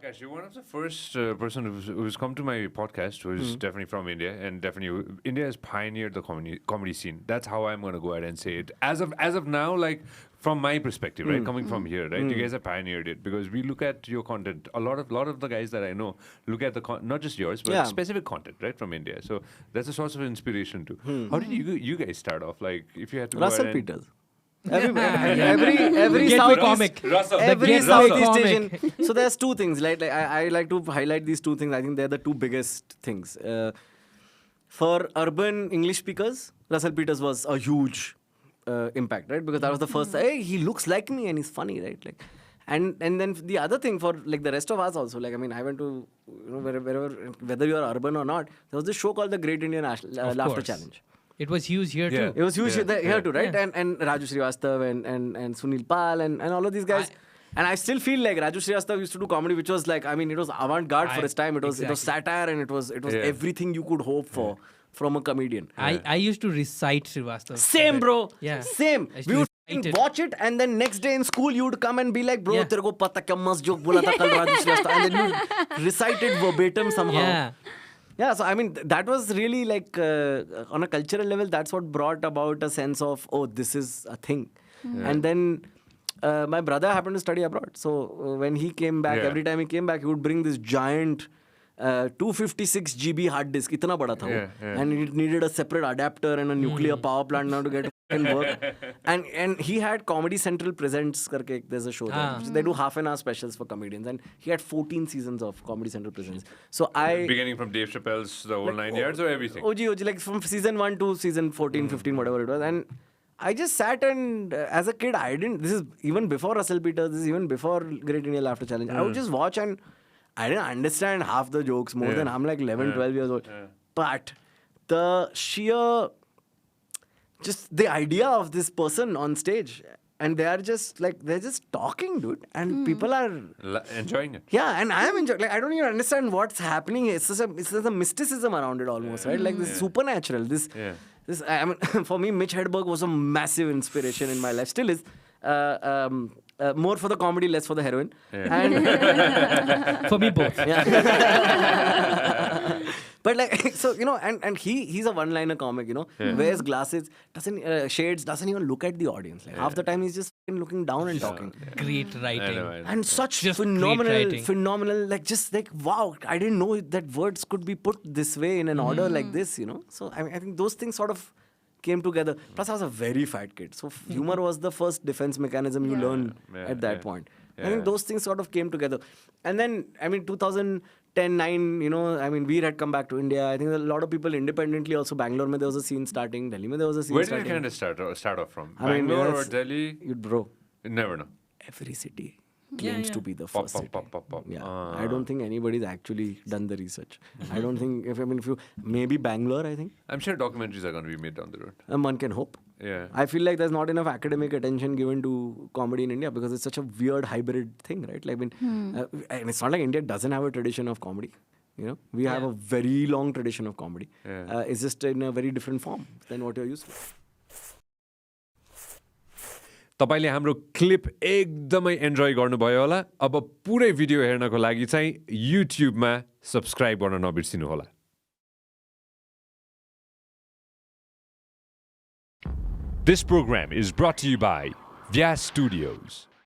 Aakash, you're one of the first person who's come to my podcast who's definitely from India, and definitely India has pioneered the comedy scene. That's how I'm going to go ahead and say it. As of now, like from my perspective, right, coming from here, right, you guys have pioneered it because we look at your content. A lot of the guys that I know look at the not just yours, but specific content, right, from India. So that's a source of inspiration too. How did you guys start off? Like, if you had to Russell Peters. Every comic. Every Southeast Asian. So there's two things. Like I like to highlight these two things. I think they're the two biggest things. For urban English speakers, Russell Peters was a huge impact, right? Because that was the first. Hey, he looks like me and he's funny, right? Like, and then the other thing for like the rest of us also. Like, I mean, I went to wherever, whether you are urban or not. There was this show called the Great Indian Laughter Challenge. It was huge here too. It was huge here too, right? Yeah. And Raju Srivastav and Sunil Pal and all of these guys. And I still feel like Raju Srivastav used to do comedy, which was like, I mean, it was avant-garde for its time. It was satire, and it was everything you could hope for from a comedian. I used to recite Srivastav. Same, bro. Yeah. Same. We would watch it, and then next day in school, you would come and be like, bro, tere ko pata kya mast joke bola tha kal Raju Srivastav. And then you recite it verbatim somehow. Yeah. Yeah, so I mean, that was really like, on a cultural level, that's what brought about a sense of, oh, this is a thing. And then my brother happened to study abroad. So when he came back, every time he came back, he would bring this giant 256 GB hard disk. Itna bada tha wo. And it needed a separate adapter and a nuclear power plant now to get it to work. And he had Comedy Central Presents karke, there's a show there. They do half an hour specials for comedians. And he had 14 seasons of Comedy Central Presents. So beginning from Dave Chappelle's The Whole 9 Yards or everything? OG, like from season 1 to season 14, 15, whatever it was. And I just sat and as a kid, this is even before Russell Peters, this is even before Great Indian Laughter Challenge. I would just watch and I didn't understand half the jokes more than I'm like 11, 12 years old. But the sheer, just the idea of this person on stage, and they're just talking, dude. And people are enjoying it. Yeah, and I am enjoying. Like, I don't even understand what's happening. It's just a mysticism around it almost, right? Like this supernatural. This, I mean, for me, Mitch Hedberg was a massive inspiration in my life. Still is. More for the comedy, less for the heroin. And for me, both. But like, so, you know, and he's a one-liner comic, you know, wears glasses, shades, doesn't even look at the audience. Like half the time he's just looking down and talking. Great writing. I know. And such just phenomenal, like just like, wow, I didn't know that words could be put this way in an order like this, you know. So I think those things sort of came together. Plus, I was a very fat kid. So humor was the first defense mechanism you learn at that point. I think those things sort of came together. And then, I mean, 2010, 9, you know, I mean, Veer had come back to India. I think a lot of people independently also, Bangalore, there was a scene starting. Delhi, there was a scene starting. Where did you kind of start off from? I mean, Bangalore or Delhi? Bro. You never know. Every city claims to be the first city. Yeah, Ah. I don't think anybody's actually done the research. I don't think, if you, maybe Bangalore, I think. I'm sure documentaries are going to be made down the road. One can hope. Yeah. I feel like there's not enough academic attention given to comedy in India because it's such a weird hybrid thing, right? Like, and it's not like India doesn't have a tradition of comedy. You know, we have a very long tradition of comedy. It's just in a very different form than what you're used to. तपाईले हाम्रो clip एकदमै enjoy गर्नुभयो होला अब पुरै video हेर्नको लागि चाहिँ युट्युबमा सब्स्क्राइब गर्न नबिर्सिनु होला This program is brought to you by Vianet Studios.